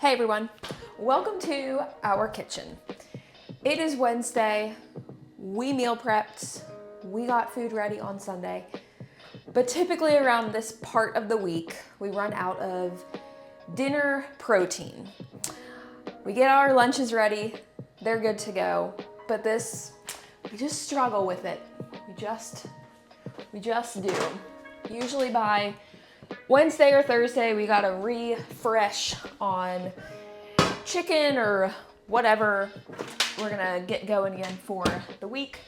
Hey everyone, welcome to our kitchen. It is Wednesday, we meal prepped, we got food ready on Sunday, but typically around this part of the week, we run out of dinner protein. We get our lunches ready, they're good to go, but we just struggle with it. We just do. Usually by Wednesday or Thursday, we gotta refresh on chicken or whatever we're gonna get going again for the week.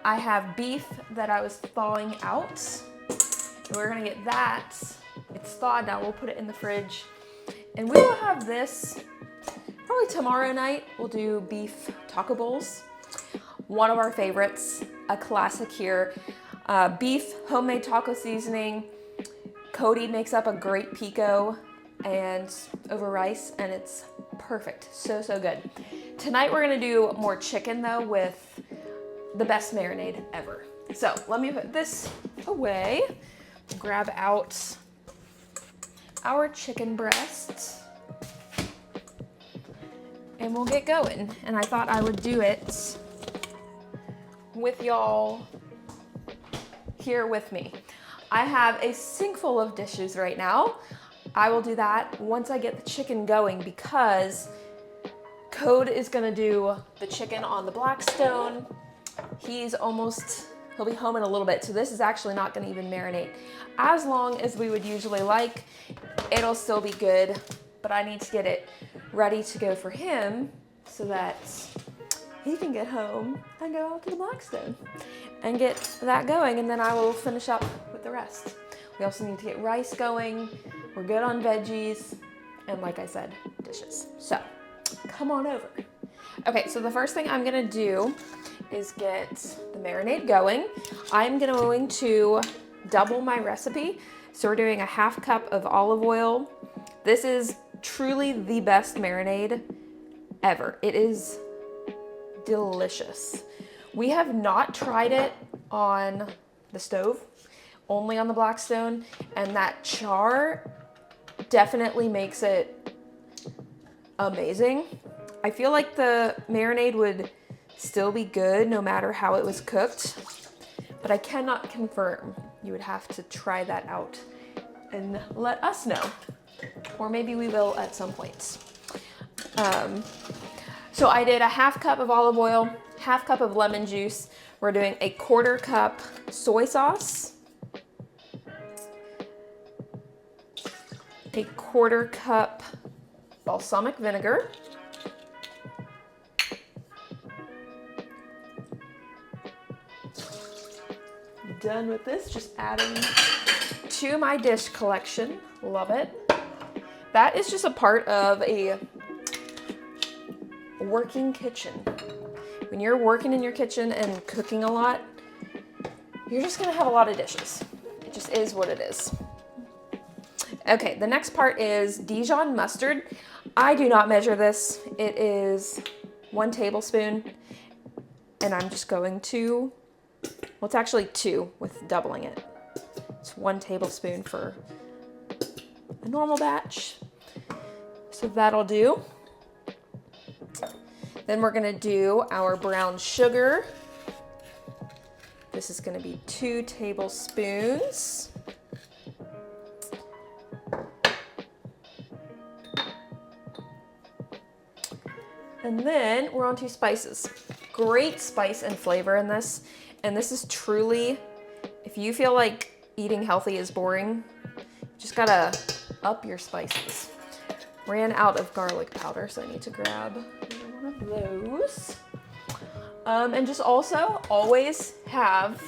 I have beef that I was thawing out. We're gonna get that. It's thawed now, we'll put it in the fridge. And we will have this probably tomorrow night. We'll do beef taco bowls. One of our favorites, a classic here. Beef, homemade taco seasoning. Cody makes up a great pico and over rice, and it's perfect. So good. Tonight we're gonna do more chicken though with the best marinade ever. So let me put this away, grab out our chicken breasts, and we'll get going. And I thought I would do it with y'all here with me. I have a sink full of dishes right now. I will do that once I get the chicken going because Code is gonna do the chicken on the blackstone. He'll be home in a little bit, so this is actually not gonna even marinate as long as we would usually like. It'll still be good, but I need to get it ready to go for him so that he can get home and go out to the blackstone and get that going, and then I will finish up with the rest. We also need to get rice going. We're good on veggies, and like I said, dishes. So come on over. Okay, so the first thing I'm gonna do is get the marinade going. I'm going to double my recipe. So we're doing a 1/2 cup of olive oil. This is truly the best marinade ever. It is delicious. We have not tried it on the stove, only on the blackstone, and that char definitely makes it amazing. I feel like the marinade would still be good no matter how it was cooked, but I cannot confirm. You would have to try that out and let us know, or maybe we will at some point. So I did a 1/2 cup of olive oil, 1/2 cup of lemon juice. We're doing a 1/4 cup soy sauce, a 1/4 cup balsamic vinegar, done with this, just adding to my dish collection. Love it. That is just a part of a working kitchen. When you're working in your kitchen and cooking a lot, you're just gonna have a lot of dishes. It just is what it is. Okay, the next part is Dijon mustard. I do not measure this. It is 1 tablespoon, and I'm just going to, well, it's actually 2 with doubling it. It's 1 tablespoon for a normal batch. So that'll do. Then we're gonna do our brown sugar. This is gonna be 2 tablespoons. And then we're on to spices. Great spice and flavor in this. And this is truly, if you feel like eating healthy is boring, you just gotta up your spices. Ran out of garlic powder, so I need to grab one of those. And just also always have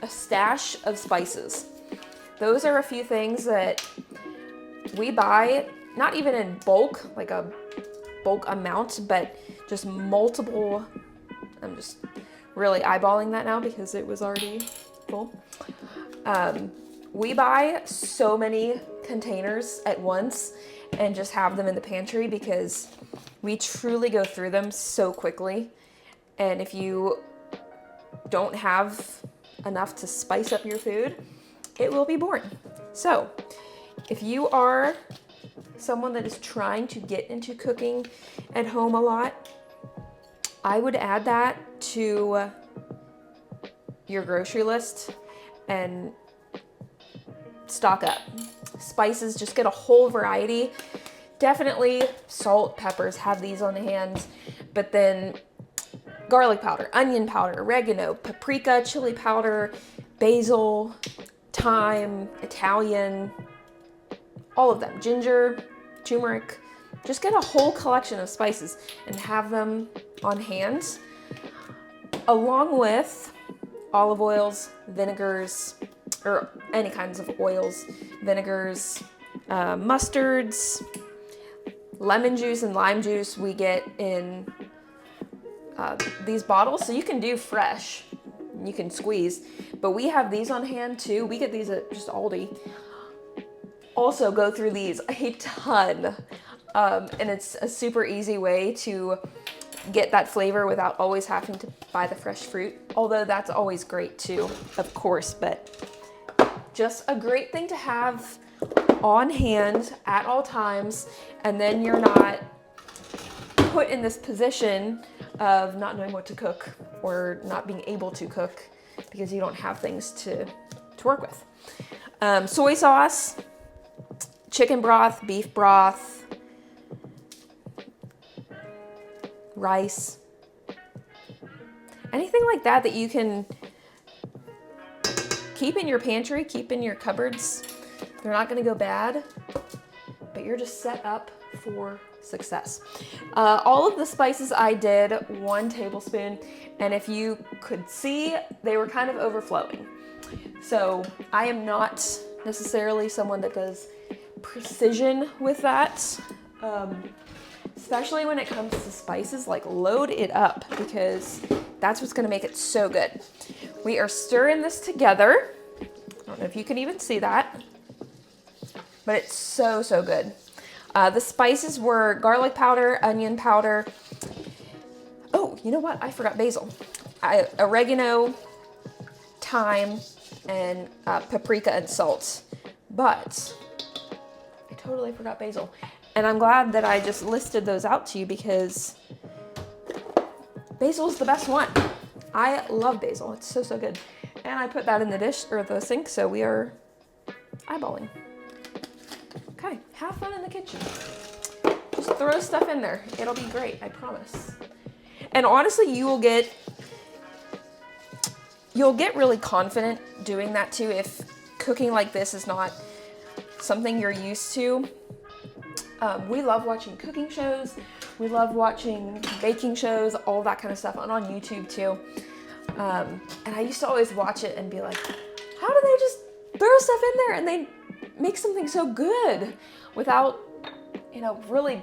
a stash of spices. Those are a few things that we buy, not even in bulk, like a bulk amount, but just multiple. I'm just really eyeballing that now because it was already full. We buy so many containers at once and just have them in the pantry because we truly go through them so quickly. And if you don't have enough to spice up your food, it will be boring. So if you are someone that is trying to get into cooking at home a lot, I would add that to your grocery list and stock up. Spices, just get a whole variety. Definitely salt, peppers, have these on hand, but then garlic powder, onion powder, oregano, paprika, chili powder, basil, thyme, Italian, all of them, ginger, turmeric. Just get a whole collection of spices and have them on hand, along with olive oils, vinegars, or any kinds of oils, vinegars, mustards, lemon juice and lime juice we get in these bottles. So you can do fresh, you can squeeze, but we have these on hand too. We get these at just Aldi. Also go through these a ton. And it's a super easy way to get that flavor without always having to buy the fresh fruit. Although that's always great too, of course, but just a great thing to have on hand at all times. And then you're not put in this position of not knowing what to cook or not being able to cook because you don't have things to work with. Soy sauce, chicken broth, beef broth, rice, anything like that that you can keep in your pantry, keep in your cupboards. They're not gonna go bad, but you're just set up for success. All of the spices I did 1 tablespoon, and if you could see, they were kind of overflowing. So I am not necessarily someone that does precision with that. Especially when it comes to spices, like load it up because that's what's gonna make it so good. We are stirring this together. I don't know if you can even see that, but it's so, so good. The spices were garlic powder, onion powder. Oh, you know what? I forgot basil. Oregano, thyme, and paprika and salt. But I totally forgot basil. And I'm glad that I just listed those out to you because basil is the best one. I love basil. It's so, so good. And I put that in the dish or the sink, so we are eyeballing. Okay, have fun in the kitchen. Just throw stuff in there. It'll be great, I promise. And honestly, you'll get really confident doing that too if cooking like this is not something you're used to. We love watching cooking shows. We love watching baking shows, all that kind of stuff, and on YouTube too. And I used to always watch it and be like, how do they just throw stuff in there and they make something so good without, really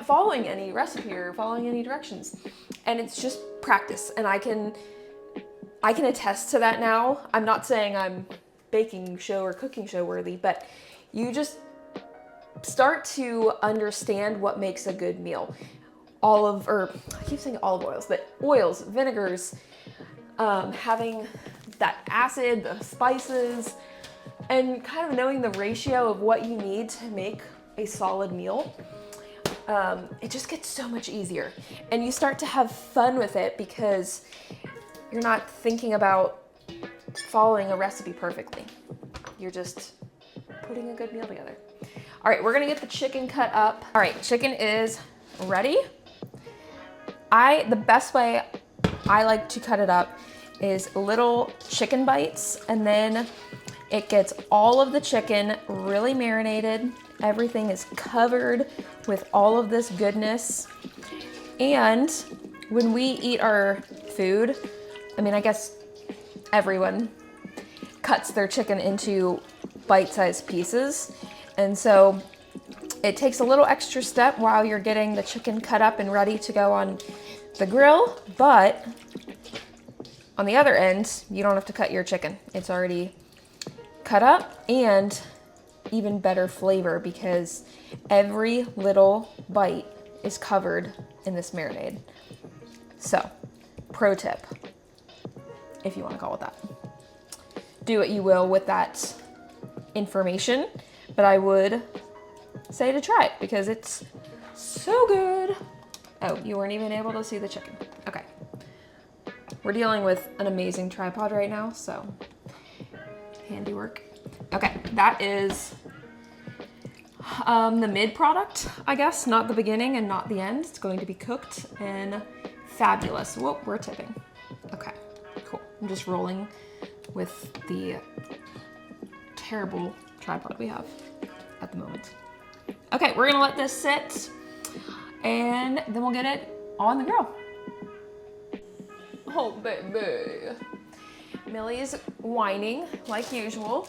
following any recipe or following any directions? And it's just practice. And I can attest to that now. I'm not saying I'm baking show or cooking show worthy, but you just start to understand what makes a good meal. I keep saying olive oils, but oils, vinegars, having that acid, the spices, and kind of knowing the ratio of what you need to make a solid meal. It just gets so much easier. And you start to have fun with it because you're not thinking about following a recipe perfectly. You're just putting a good meal together. All right, we're gonna get the chicken cut up. All right, chicken is ready. The best way I like to cut it up is little chicken bites, and then it gets all of the chicken really marinated. Everything is covered with all of this goodness. And when we eat our food, I guess everyone cuts their chicken into bite-sized pieces. And so it takes a little extra step while you're getting the chicken cut up and ready to go on the grill, but on the other end, you don't have to cut your chicken. It's already cut up, and even better flavor because every little bite is covered in this marinade. So, pro tip, if you want to call it that. Do what you will with that information, but I would say to try it because it's so good. Oh, you weren't even able to see the chicken. Okay. We're dealing with an amazing tripod right now, so handiwork. Okay, that is the mid product, I guess, not the beginning and not the end. It's going to be cooked and fabulous. Whoa, we're tipping. Okay, cool. I'm just rolling with the terrible tripod we have at the moment. Okay, we're gonna let this sit and then we'll get it on the grill. Oh, baby. Millie's whining like usual.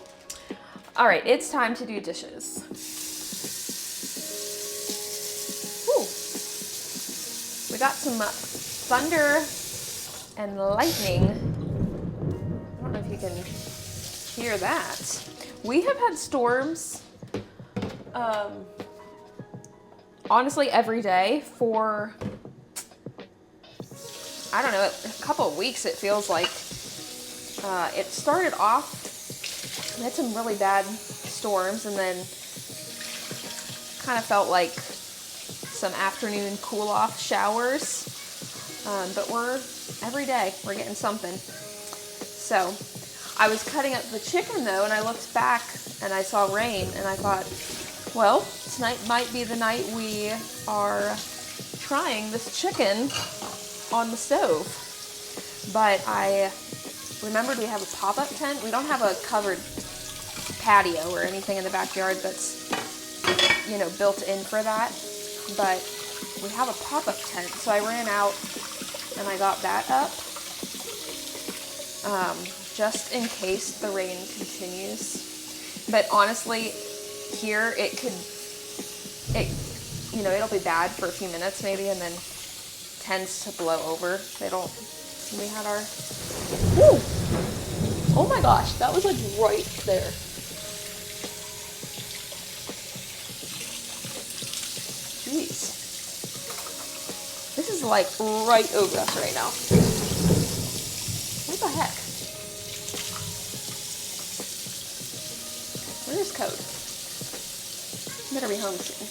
All right, it's time to do dishes. Woo. We got some thunder and lightning. I don't know if you can hear that. We have had storms, honestly, every day for, I don't know, a couple of weeks it feels like. It started off, we had some really bad storms and then kind of felt like some afternoon cool off showers. But every day we're getting something. So I was cutting up the chicken though and I looked back and I saw rain and I thought, well, tonight might be the night we are trying this chicken on the stove. But I remembered we have a pop-up tent. We don't have a covered patio or anything in the backyard that's, you know, built in for that. But we have a pop-up tent. So I ran out and I got that up. Just in case the rain continues. But honestly, here it'll be bad for a few minutes maybe and then tends to blow over. We had our, woo! Oh my gosh, that was like right there. Jeez. This is like right over us right now. What the heck? Where's Code? Better be home soon.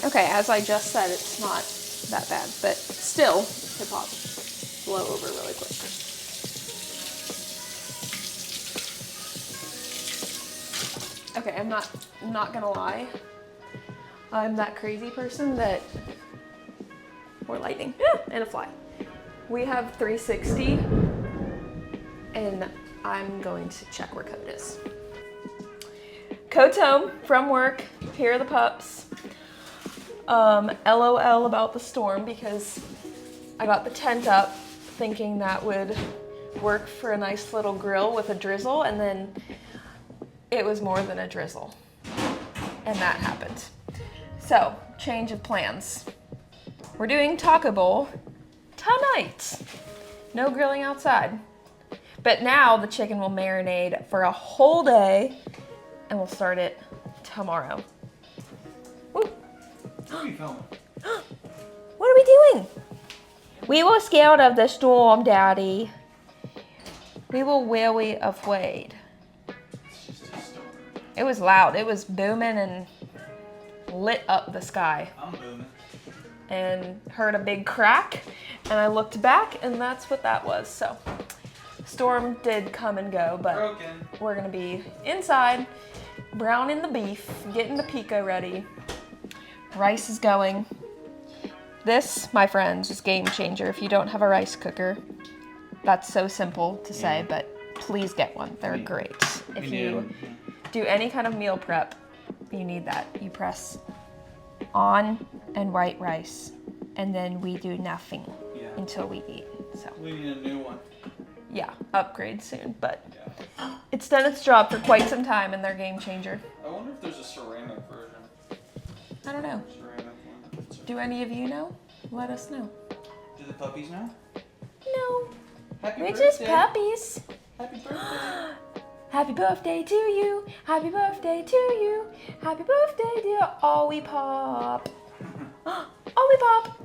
Okay, as I just said, it's not that bad, but still could blow over really quick. Okay, I'm not gonna lie. I'm that crazy person that, or lightning, and a fly. We have 360, and I'm going to check where Code is. Code's home from work. Here are the pups. LOL about the storm because I got the tent up thinking that would work for a nice little grill with a drizzle, and then it was more than a drizzle, and that happened. So, change of plans. We're doing taco bowl tonight. No grilling outside. But now the chicken will marinate for a whole day and we'll start it tomorrow. Woo. What are you filming? What are we doing? We were scared of the storm, Daddy. We were wary afraid. It's just a storm. It was loud. It was booming and lit up the sky. I'm booming. And heard a big crack, and I looked back, and that's what that was. So, storm did come and go, but we're gonna be inside, browning the beef, getting the pico ready. Rice is going. This, my friends, is game changer. If you don't have a rice cooker, that's so simple to say, but please get one. They're great. If you do any kind of meal prep, you need that. You press on and white rice, and then we do nothing until we eat. So we need a new one. Yeah, upgrade soon, but it's done its job for quite some time, and they're game changer. I wonder if there's a ceramic version. I don't know. Ceramic one. Do any of you know? Let us know. Do the puppies know? No. Happy We're birthday. just puppies. Happy birthday. Happy birthday to you. Happy birthday to you. Happy birthday, dear Ollie Pop. Ollie Pop.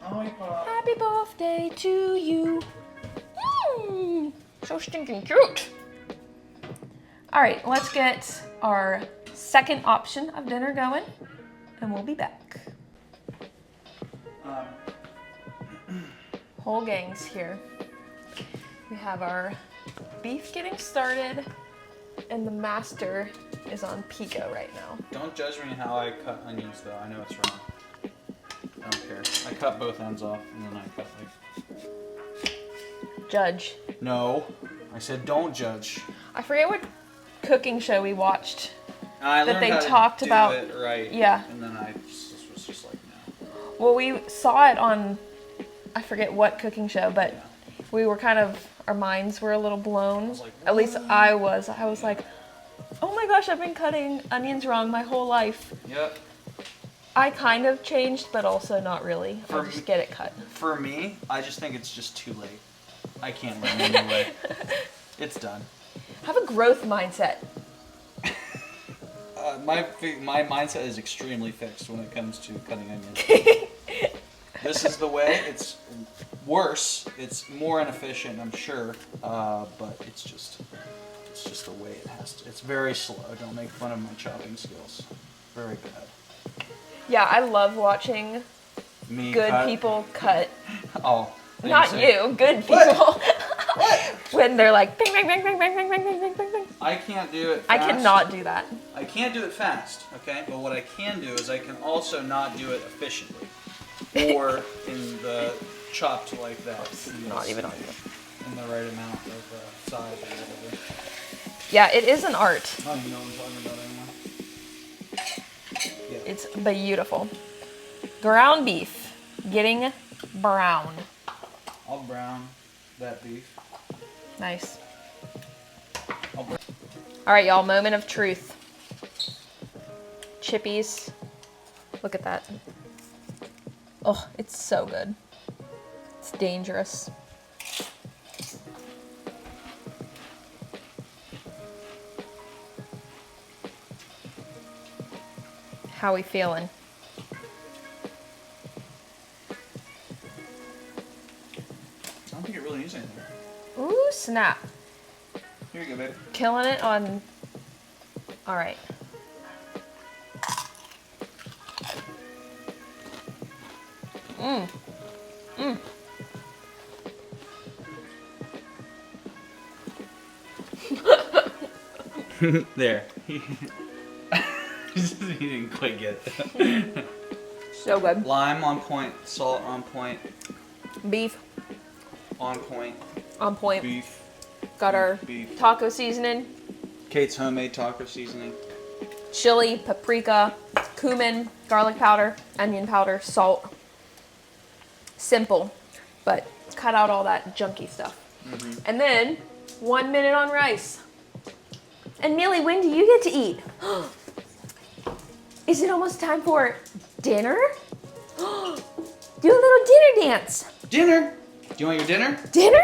Ollie Pop. Happy birthday to you. So stinking cute. All right, let's get our second option of dinner going, and we'll be back. Whole gang's here. We have our beef getting started, and the master is on pico right now. Don't judge me how I cut onions, though. I know it's wrong. I don't care. I cut both ends off, and then I cut Judge. No, I said don't judge. I forget what cooking show we watched. I That learned they how talked to do about- it right. Yeah. And then I just was just like, no. Well, we saw it on, I forget what cooking show, but we were kind of, our minds were a little blown. was like, At least I was. I was like, oh my gosh, I've been cutting onions wrong my whole life. Yep. I kind of changed, but also not really. I For just me- get it cut. For me, I just think it's just too late. I can't learn anyway. It's done. Have a growth mindset. My mindset is extremely fixed when it comes to cutting onions. This is the way. It's worse. It's more inefficient, I'm sure. But it's just the way it has to. It's very slow. Don't make fun of my chopping skills. Very bad. Yeah, I love watching Me good cut. people cut. Oh. Not you, good people. When they're like, bang, bang, bang, bang, bang, bang, bang, bang, bang, bang, bang. I can't do it I fast. cannot do that. I can't do it fast, okay? But what I can do is I can also not do it efficiently. Or in the chopped like that. Not even on you. In the right amount of size or whatever. Yeah, it is an art. I don't even know what I'm talking about anymore. Yeah. It's beautiful. Ground beef getting brown. I'll brown that beef. Nice. I'll brown. All right, y'all, moment of truth. Chippies. Look at that. Oh, it's so good. It's dangerous. How we feeling? I don't think it really needs anything. Ooh, snap. Here you go, baby. Killing it on... All right. There. He didn't quite get it. So good. Lime on point, salt on point, Beef on point, on point. beef, Got our beef. taco seasoning. Kate's homemade taco seasoning. Chili, paprika, cumin, garlic powder, onion powder, salt. Simple, but cut out all that junky stuff. And then 1 minute on rice. And Millie, when do you get to eat? Is it almost time for dinner? Do a little dinner dance. Dinner! Do you want your dinner? Dinner?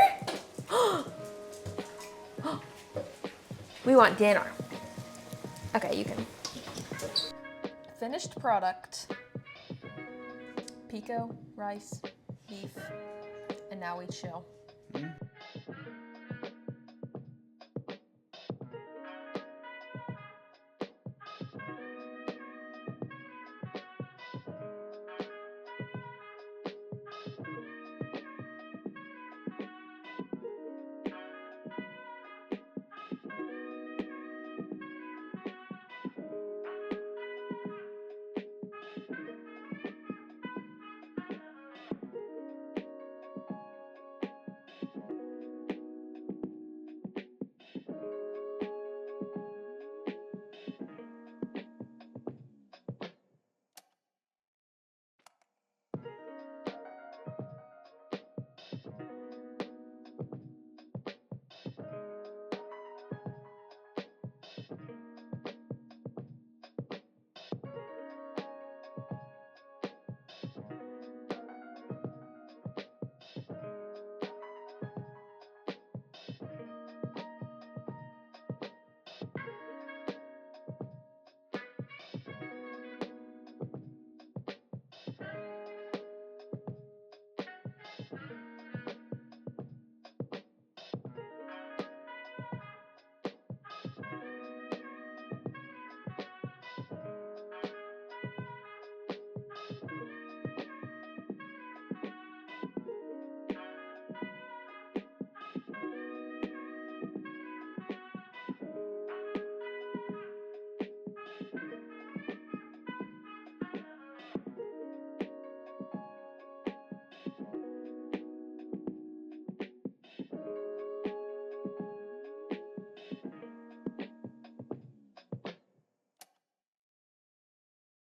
We want dinner. Okay, you can. Finished product. Pico, rice, beef, and now we chill.